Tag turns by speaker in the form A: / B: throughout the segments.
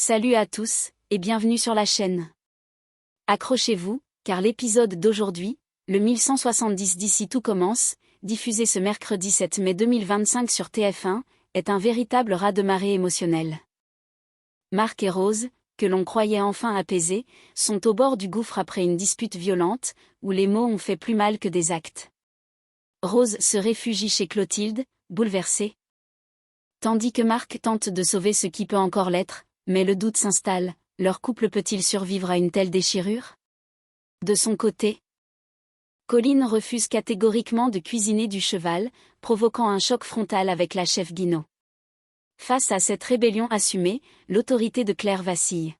A: Salut à tous, et bienvenue sur la chaîne. Accrochez-vous, car l'épisode d'aujourd'hui, le 1170 d'ici tout commence, diffusé ce mercredi 7 mai 2025 sur TF1, est un véritable raz-de-marée émotionnel. Marc et Rose, que l'on croyait enfin apaisés, sont au bord du gouffre après une dispute violente, où les mots ont fait plus mal que des actes. Rose se réfugie chez Clotilde, bouleversée. Tandis que Marc tente de sauver ce qui peut encore l'être, mais le doute s'installe, leur couple peut-il survivre à une telle déchirure? De son côté, Colline refuse catégoriquement de cuisiner du cheval, provoquant un choc frontal avec la chef Guinaud. Face à cette rébellion assumée, l'autorité de Claire vacille.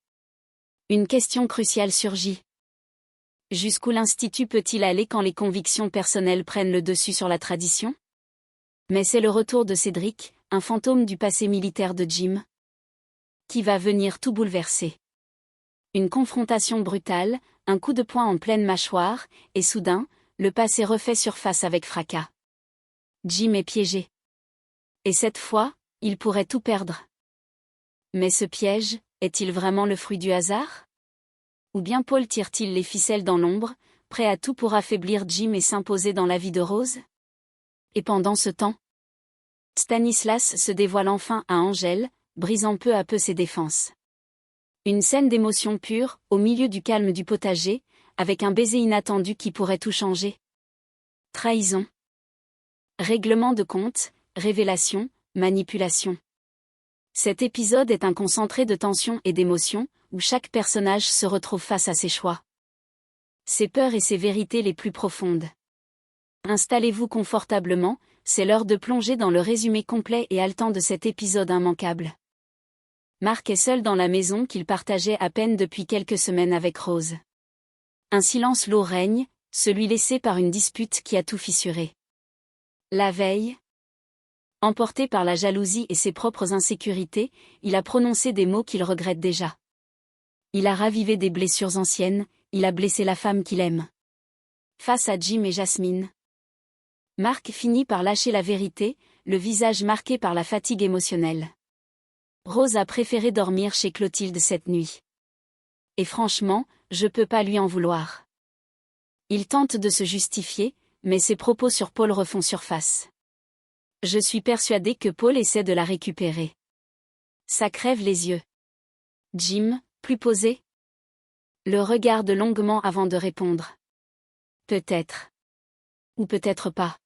A: Une question cruciale surgit. Jusqu'où l'Institut peut-il aller quand les convictions personnelles prennent le dessus sur la tradition? Mais c'est le retour de Cédric, un fantôme du passé militaire de Jim, qui va venir tout bouleverser. Une confrontation brutale, un coup de poing en pleine mâchoire, et soudain, le passé refait surface avec fracas. Jim est piégé. Et cette fois, il pourrait tout perdre. Mais ce piège, est-il vraiment le fruit du hasard? Ou bien Paul tire-t-il les ficelles dans l'ombre, prêt à tout pour affaiblir Jim et s'imposer dans la vie de Rose? Et pendant ce temps, Stanislas se dévoile enfin à Angèle, brisant peu à peu ses défenses. Une scène d'émotion pure, au milieu du calme du potager, avec un baiser inattendu qui pourrait tout changer. Trahison. Règlement de compte, révélation, manipulation. Cet épisode est un concentré de tension et d'émotion, où chaque personnage se retrouve face à ses choix, ses peurs et ses vérités les plus profondes. Installez-vous confortablement, c'est l'heure de plonger dans le résumé complet et haletant de cet épisode immanquable. Marc est seul dans la maison qu'il partageait à peine depuis quelques semaines avec Rose. Un silence lourd règne, celui laissé par une dispute qui a tout fissuré. La veille, emporté par la jalousie et ses propres insécurités, il a prononcé des mots qu'il regrette déjà. Il a ravivé des blessures anciennes, il a blessé la femme qu'il aime. Face à Jim et Jasmine, Marc finit par lâcher la vérité, le visage marqué par la fatigue émotionnelle. Rose a préféré dormir chez Clotilde cette nuit. Et franchement, je peux pas lui en vouloir. Il tente de se justifier, mais ses propos sur Paul refont surface. Je suis persuadé que Paul essaie de la récupérer. Ça crève les yeux. Jim, plus posé, le regarde longuement avant de répondre. Peut-être. Ou peut-être pas.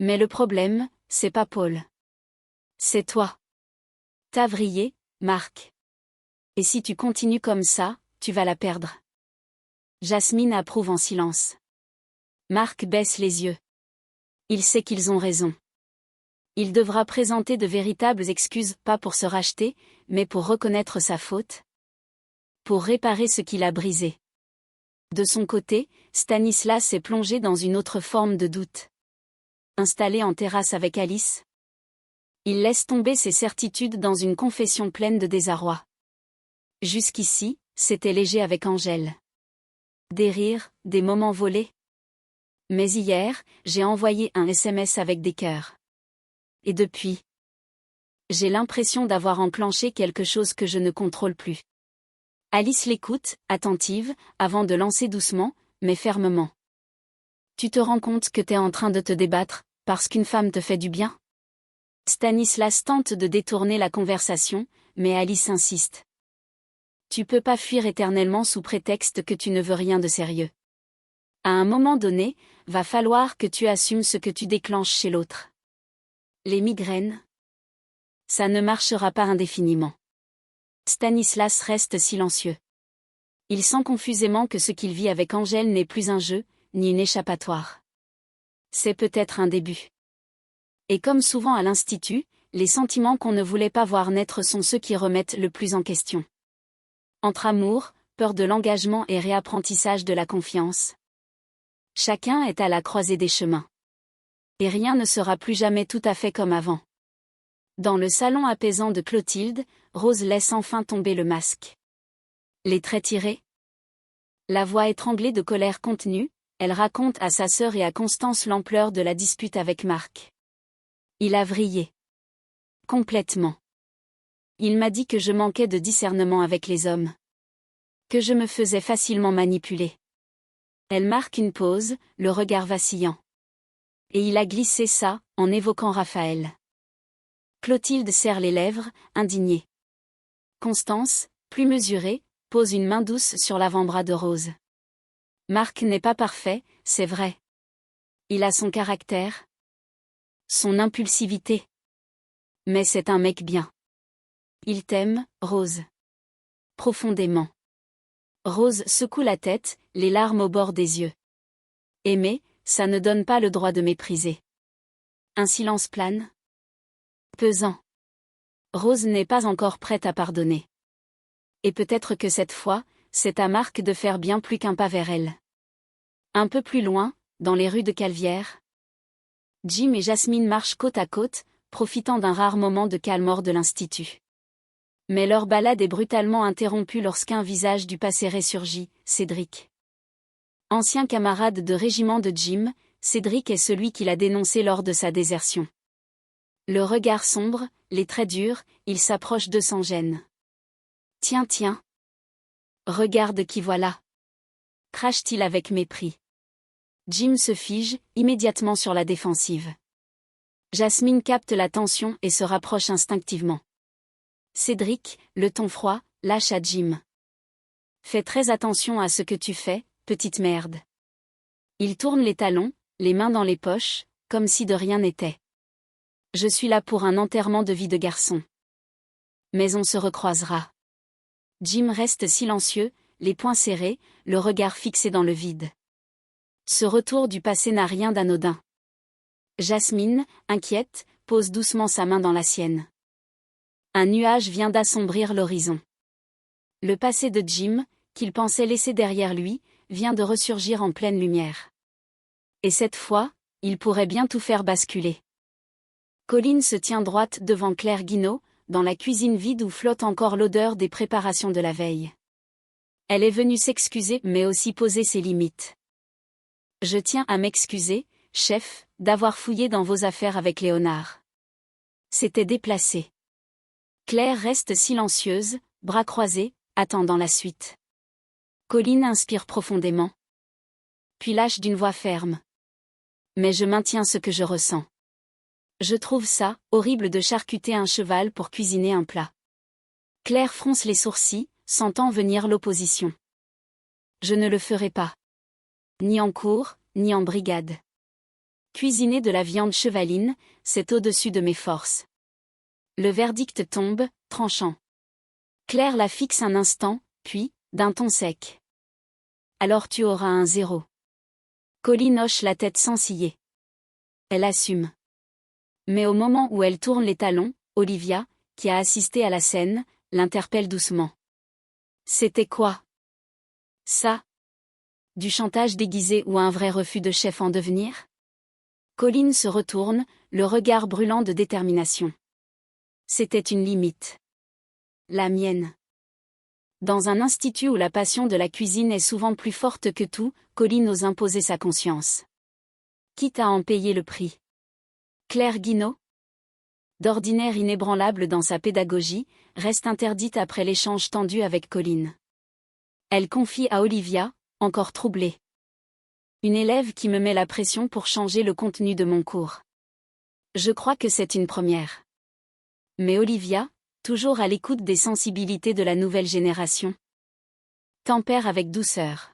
A: Mais le problème, c'est pas Paul. C'est toi. T'as vrillé, Marc. Et si tu continues comme ça, tu vas la perdre. Jasmine approuve en silence. Marc baisse les yeux. Il sait qu'ils ont raison. Il devra présenter de véritables excuses, pas pour se racheter, mais pour reconnaître sa faute. Pour réparer ce qu'il a brisé. De son côté, Stanislas est plongé dans une autre forme de doute. Installé en terrasse avec Alice, il laisse tomber ses certitudes dans une confession pleine de désarroi. Jusqu'ici, c'était léger avec Angèle. Des rires, des moments volés. Mais hier, j'ai envoyé un SMS avec des cœurs. Et depuis, j'ai l'impression d'avoir enclenché quelque chose que je ne contrôle plus. Alice l'écoute, attentive, avant de lancer doucement, mais fermement. Tu te rends compte que t'es en train de te débattre, parce qu'une femme te fait du bien? Stanislas tente de détourner la conversation, mais Alice insiste. Tu peux pas fuir éternellement sous prétexte que tu ne veux rien de sérieux. À un moment donné, va falloir que tu assumes ce que tu déclenches chez l'autre. Les migraines? Ça ne marchera pas indéfiniment. Stanislas reste silencieux. Il sent confusément que ce qu'il vit avec Angèle n'est plus un jeu, ni une échappatoire. C'est peut-être un début. Et comme souvent à l'Institut, les sentiments qu'on ne voulait pas voir naître sont ceux qui remettent le plus en question. Entre amour, peur de l'engagement et réapprentissage de la confiance. Chacun est à la croisée des chemins. Et rien ne sera plus jamais tout à fait comme avant. Dans le salon apaisant de Clotilde, Rose laisse enfin tomber le masque. Les traits tirés. La voix étranglée de colère contenue, elle raconte à sa sœur et à Constance l'ampleur de la dispute avec Marc. Il a vrillé. Complètement. Il m'a dit que je manquais de discernement avec les hommes. Que je me faisais facilement manipuler. Elle marque une pause, le regard vacillant. Et il a glissé ça, en évoquant Raphaël. Clotilde serre les lèvres, indignée. Constance, plus mesurée, pose une main douce sur l'avant-bras de Rose. Marc n'est pas parfait, c'est vrai. Il a son caractère. Son impulsivité. Mais c'est un mec bien. Il t'aime, Rose. Profondément. Rose secoue la tête, les larmes au bord des yeux. Aimer, ça ne donne pas le droit de mépriser. Un silence plane. Pesant. Rose n'est pas encore prête à pardonner. Et peut-être que cette fois, c'est à Marc de faire bien plus qu'un pas vers elle. Un peu plus loin, dans les rues de Calvière. Jim et Jasmine marchent côte à côte, profitant d'un rare moment de calme hors de l'institut. Mais leur balade est brutalement interrompue lorsqu'un visage du passé ressurgit, Cédric. Ancien camarade de régiment de Jim, Cédric est celui qui l'a dénoncé lors de sa désertion. Le regard sombre, les traits durs, il s'approche de sans gêne. Tiens, tiens. Regarde qui voilà. Crache-t-il avec mépris. Jim se fige, immédiatement sur la défensive. Jasmine capte la tension et se rapproche instinctivement. Cédric, le ton froid, lâche à Jim. Fais très attention à ce que tu fais, petite merde. Il tourne les talons, les mains dans les poches, comme si de rien n'était. Je suis là pour un enterrement de vie de garçon. Mais on se recroisera. Jim reste silencieux, les poings serrés, le regard fixé dans le vide. Ce retour du passé n'a rien d'anodin. Jasmine, inquiète, pose doucement sa main dans la sienne. Un nuage vient d'assombrir l'horizon. Le passé de Jim, qu'il pensait laisser derrière lui, vient de ressurgir en pleine lumière. Et cette fois, il pourrait bien tout faire basculer. Colline se tient droite devant Claire Guinaud, dans la cuisine vide où flotte encore l'odeur des préparations de la veille. Elle est venue s'excuser mais aussi poser ses limites. Je tiens à m'excuser, chef, d'avoir fouillé dans vos affaires avec Léonard. C'était déplacé. Claire reste silencieuse, bras croisés, attendant la suite. Colline inspire profondément. Puis lâche d'une voix ferme. Mais je maintiens ce que je ressens. Je trouve ça horrible de charcuter un cheval pour cuisiner un plat. Claire fronce les sourcils, sentant venir l'opposition. Je ne le ferai pas. Ni en cour, ni en brigade. Cuisiner de la viande chevaline, c'est au-dessus de mes forces. Le verdict tombe, tranchant. Claire la fixe un instant, puis, d'un ton sec. Alors tu auras un 0. Colline hoche la tête sans ciller. Elle assume. Mais au moment où elle tourne les talons, Olivia, qui a assisté à la scène, l'interpelle doucement. C'était quoi? Ça? Du chantage déguisé ou un vrai refus de chef en devenir? Colline se retourne, le regard brûlant de détermination. C'était une limite. La mienne. Dans un institut où la passion de la cuisine est souvent plus forte que tout, Colline ose imposer sa conscience. Quitte à en payer le prix. Claire Guinaud, d'ordinaire inébranlable dans sa pédagogie, reste interdite après l'échange tendu avec Colline. Elle confie à Olivia, encore troublée. Une élève qui me met la pression pour changer le contenu de mon cours. Je crois que c'est une première. Mais Olivia, toujours à l'écoute des sensibilités de la nouvelle génération, tempère avec douceur.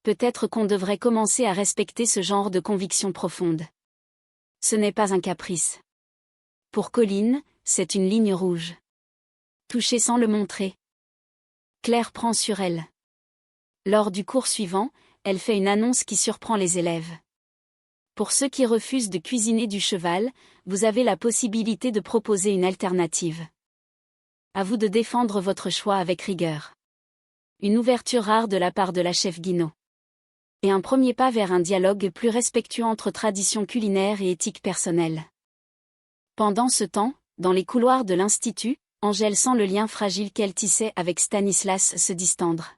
A: Peut-être qu'on devrait commencer à respecter ce genre de conviction profonde. Ce n'est pas un caprice. Pour Colline, c'est une ligne rouge. Toucher sans le montrer. Claire prend sur elle. Lors du cours suivant, elle fait une annonce qui surprend les élèves. Pour ceux qui refusent de cuisiner du cheval, vous avez la possibilité de proposer une alternative. À vous de défendre votre choix avec rigueur. Une ouverture rare de la part de la chef Guinaud. Et un premier pas vers un dialogue plus respectueux entre tradition culinaire et éthique personnelle. Pendant ce temps, dans les couloirs de l'Institut, Angèle sent le lien fragile qu'elle tissait avec Stanislas se distendre.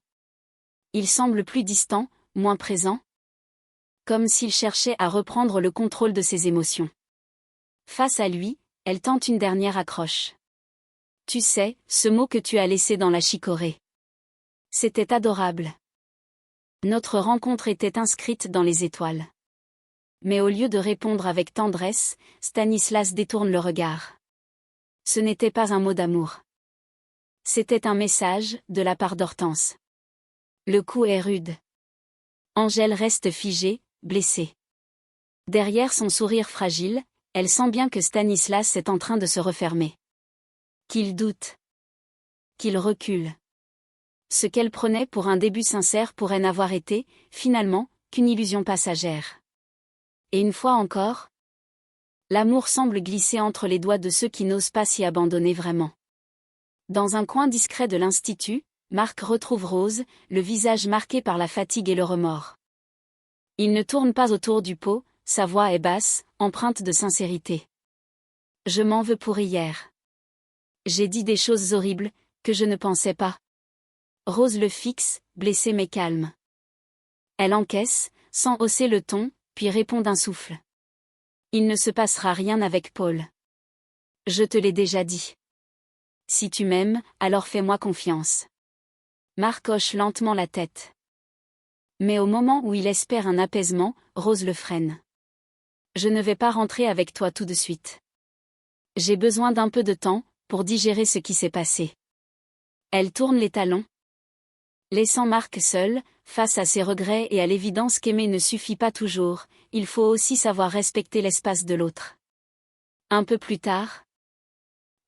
A: Il semble plus distant, moins présent. Comme s'il cherchait à reprendre le contrôle de ses émotions. Face à lui, elle tente une dernière accroche. Tu sais, ce mot que tu as laissé dans la chicorée. C'était adorable. Notre rencontre était inscrite dans les étoiles. Mais au lieu de répondre avec tendresse, Stanislas détourne le regard. Ce n'était pas un mot d'amour. C'était un message, de la part d'Hortense. Le coup est rude. Angèle reste figée, blessée. Derrière son sourire fragile, elle sent bien que Stanislas est en train de se refermer. Qu'il doute. Qu'il recule. Ce qu'elle prenait pour un début sincère pourrait n'avoir été, finalement, qu'une illusion passagère. Et une fois encore, l'amour semble glisser entre les doigts de ceux qui n'osent pas s'y abandonner vraiment. Dans un coin discret de l'institut, Marc retrouve Rose, le visage marqué par la fatigue et le remords. Il ne tourne pas autour du pot, sa voix est basse, empreinte de sincérité. Je m'en veux pour hier. J'ai dit des choses horribles, que je ne pensais pas. Rose le fixe, blessée mais calme. Elle encaisse, sans hausser le ton, puis répond d'un souffle. Il ne se passera rien avec Paul. Je te l'ai déjà dit. Si tu m'aimes, alors fais-moi confiance. Marc hoche lentement la tête. Mais au moment où il espère un apaisement, Rose le freine. Je ne vais pas rentrer avec toi tout de suite. J'ai besoin d'un peu de temps, pour digérer ce qui s'est passé. Elle tourne les talons, laissant Marc seul, face à ses regrets et à l'évidence qu'aimer ne suffit pas toujours, il faut aussi savoir respecter l'espace de l'autre. Un peu plus tard,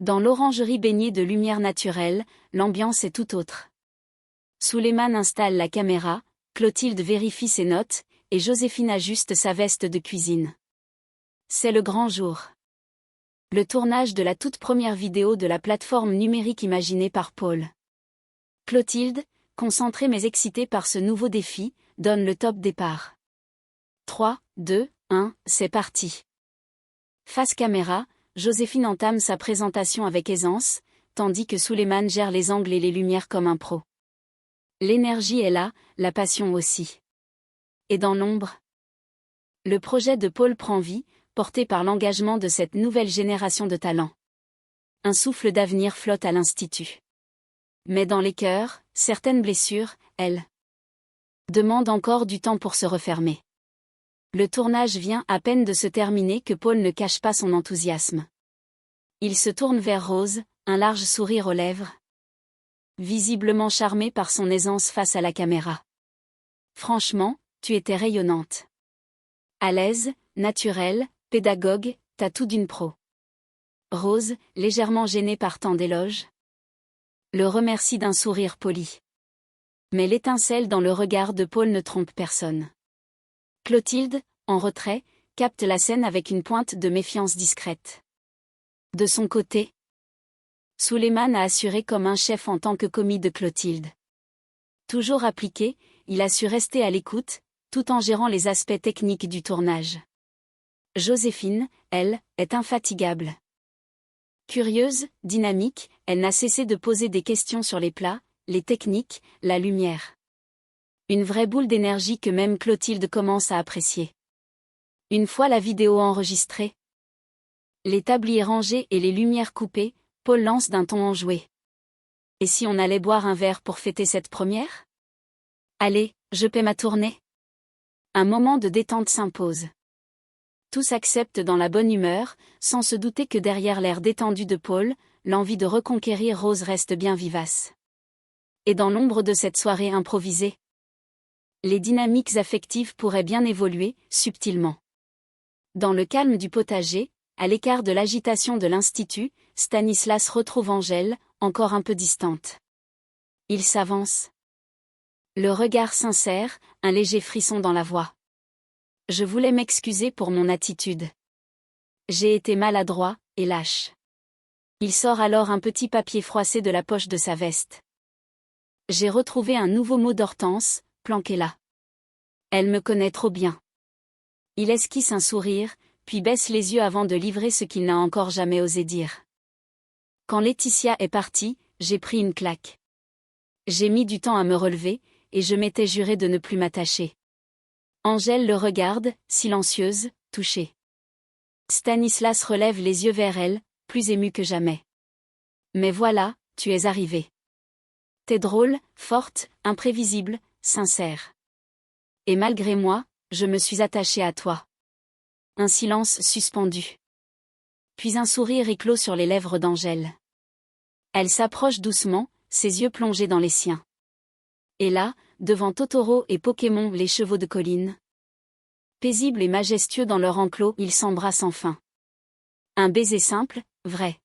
A: dans l'orangerie baignée de lumière naturelle, l'ambiance est tout autre. Souleymane installe la caméra, Clotilde vérifie ses notes, et Joséphine ajuste sa veste de cuisine. C'est le grand jour. Le tournage de la toute première vidéo de la plateforme numérique imaginée par Paul. Clotilde, concentrée mais excitée par ce nouveau défi, donne le top départ. 3, 2, 1, c'est parti. Face caméra, Joséphine entame sa présentation avec aisance, tandis que Souleymane gère les angles et les lumières comme un pro. L'énergie est là, la passion aussi. Et dans l'ombre, le projet de Paul prend vie, porté par l'engagement de cette nouvelle génération de talents. Un souffle d'avenir flotte à l'Institut. Mais dans les cœurs, certaines blessures, elles, demandent encore du temps pour se refermer. Le tournage vient à peine de se terminer que Paul ne cache pas son enthousiasme. Il se tourne vers Rose, un large sourire aux lèvres, visiblement charmé par son aisance face à la caméra. Franchement, tu étais rayonnante. À l'aise, naturelle, pédagogue, t'as tout d'une pro. Rose, légèrement gênée par tant d'éloges, le remercie d'un sourire poli. Mais l'étincelle dans le regard de Paul ne trompe personne. Clotilde, en retrait, capte la scène avec une pointe de méfiance discrète. De son côté, Souleymane a assuré comme un chef en tant que commis de Clotilde. Toujours appliqué, il a su rester à l'écoute, tout en gérant les aspects techniques du tournage. Joséphine, elle, est infatigable. Curieuse, dynamique, elle n'a cessé de poser des questions sur les plats, les techniques, la lumière. Une vraie boule d'énergie que même Clotilde commence à apprécier. Une fois la vidéo enregistrée, les tabliers rangés et les lumières coupées, Paul lance d'un ton enjoué. Et si on allait boire un verre pour fêter cette première ? Allez, je paie ma tournée. Un moment de détente s'impose. Tous acceptent dans la bonne humeur, sans se douter que derrière l'air détendu de Paul, l'envie de reconquérir Rose reste bien vivace. Et dans l'ombre de cette soirée improvisée, les dynamiques affectives pourraient bien évoluer, subtilement. Dans le calme du potager, à l'écart de l'agitation de l'Institut, Stanislas retrouve Angèle, encore un peu distante. Il s'avance. Le regard sincère, un léger frisson dans la voix. Je voulais m'excuser pour mon attitude. J'ai été maladroit, et lâche. Il sort alors un petit papier froissé de la poche de sa veste. J'ai retrouvé un nouveau mot d'Hortense, planqué là. Elle me connaît trop bien. Il esquisse un sourire, puis baisse les yeux avant de livrer ce qu'il n'a encore jamais osé dire. Quand Laetitia est partie, j'ai pris une claque. J'ai mis du temps à me relever, et je m'étais juré de ne plus m'attacher. Angèle le regarde, silencieuse, touchée. Stanislas relève les yeux vers elle, plus ému que jamais. Mais voilà, tu es arrivée. T'es drôle, forte, imprévisible, sincère. Et malgré moi, je me suis attachée à toi. Un silence suspendu. Puis un sourire éclot sur les lèvres d'Angèle. Elle s'approche doucement, ses yeux plongés dans les siens. Et là, devant Totoro et Pokémon, les chevaux de colline. Paisibles et majestueux dans leur enclos, ils s'embrassent enfin. Un baiser simple, vrai.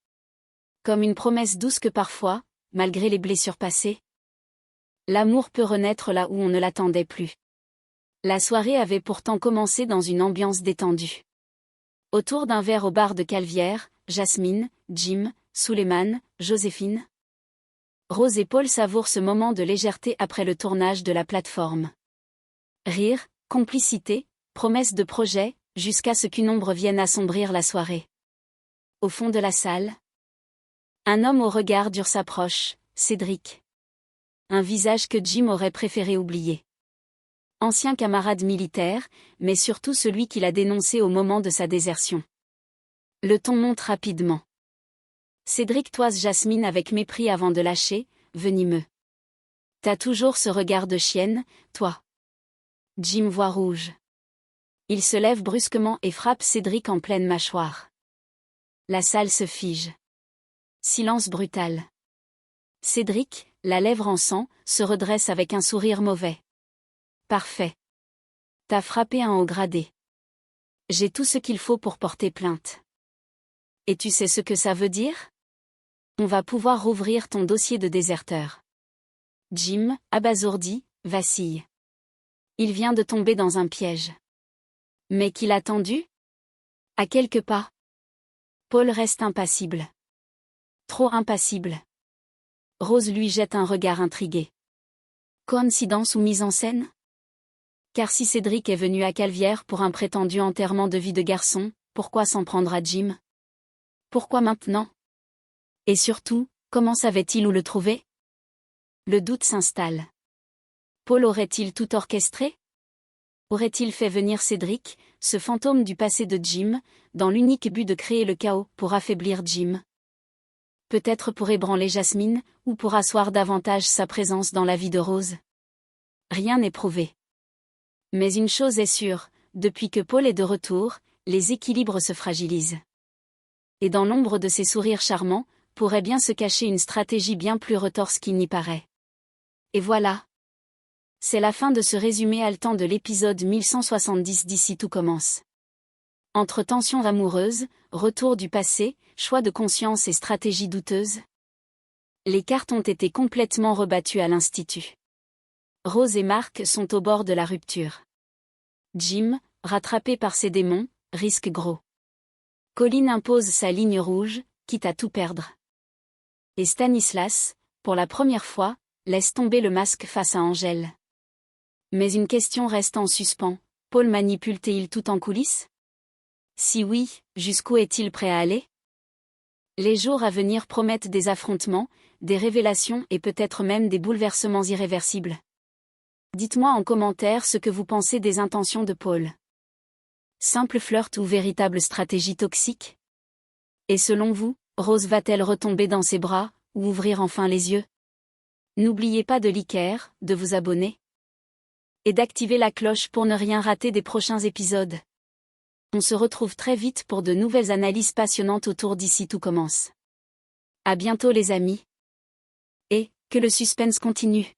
A: Comme une promesse douce que parfois, malgré les blessures passées, l'amour peut renaître là où on ne l'attendait plus. La soirée avait pourtant commencé dans une ambiance détendue. Autour d'un verre au bar de Calvière, Jasmine, Jim, Suleiman, Joséphine. Rose et Paul savourent ce moment de légèreté après le tournage de la plateforme. Rire, complicité, promesse de projet, jusqu'à ce qu'une ombre vienne assombrir la soirée. Au fond de la salle, un homme au regard dur s'approche, Cédric. Un visage que Jim aurait préféré oublier. Ancien camarade militaire, mais surtout celui qu'il a dénoncé au moment de sa désertion. Le ton monte rapidement. Cédric toise Jasmine avec mépris avant de lâcher, venimeux. T'as toujours ce regard de chienne, toi. Jim voit rouge. Il se lève brusquement et frappe Cédric en pleine mâchoire. La salle se fige. Silence brutal. Cédric, la lèvre en sang, se redresse avec un sourire mauvais. Parfait. T'as frappé un haut gradé. J'ai tout ce qu'il faut pour porter plainte. Et tu sais ce que ça veut dire? On va pouvoir rouvrir ton dossier de déserteur. Jim, abasourdi, vacille. Il vient de tomber dans un piège. Mais qu'il a tendu? À quelques pas. Paul reste impassible. Trop impassible. Rose lui jette un regard intrigué. Coïncidence ou mise en scène? Car si Cédric est venu à Calvière pour un prétendu enterrement de vie de garçon, pourquoi s'en prendre à Jim? Pourquoi maintenant? Et surtout, comment savait-il où le trouver? Le doute s'installe. Paul aurait-il tout orchestré? Aurait-il fait venir Cédric, ce fantôme du passé de Jim, dans l'unique but de créer le chaos pour affaiblir Jim? Peut-être pour ébranler Jasmine, ou pour asseoir davantage sa présence dans la vie de Rose? Rien n'est prouvé. Mais une chose est sûre, depuis que Paul est de retour, les équilibres se fragilisent. Et dans l'ombre de ses sourires charmants, pourrait bien se cacher une stratégie bien plus retorse qu'il n'y paraît. Et voilà. C'est la fin de ce résumé haletant de l'épisode 1170 d'Ici tout commence. Entre tensions amoureuses, retour du passé, choix de conscience et stratégie douteuse, les cartes ont été complètement rebattues à l'Institut. Rose et Marc sont au bord de la rupture. Jim, rattrapé par ses démons, risque gros. Colline impose sa ligne rouge, quitte à tout perdre. Et Stanislas, pour la première fois, laisse tomber le masque face à Angèle. Mais une question reste en suspens, Paul manipule-t-il tout en coulisses? Si oui, jusqu'où est-il prêt à aller? Les jours à venir promettent des affrontements, des révélations et peut-être même des bouleversements irréversibles. Dites-moi en commentaire ce que vous pensez des intentions de Paul. Simple flirt ou véritable stratégie toxique? Et selon vous, Rose va-t-elle retomber dans ses bras, ou ouvrir enfin les yeux? N'oubliez pas de liker, de vous abonner. Et d'activer la cloche pour ne rien rater des prochains épisodes. On se retrouve très vite pour de nouvelles analyses passionnantes autour d'Ici tout commence. À bientôt les amis. Et, que le suspense continue.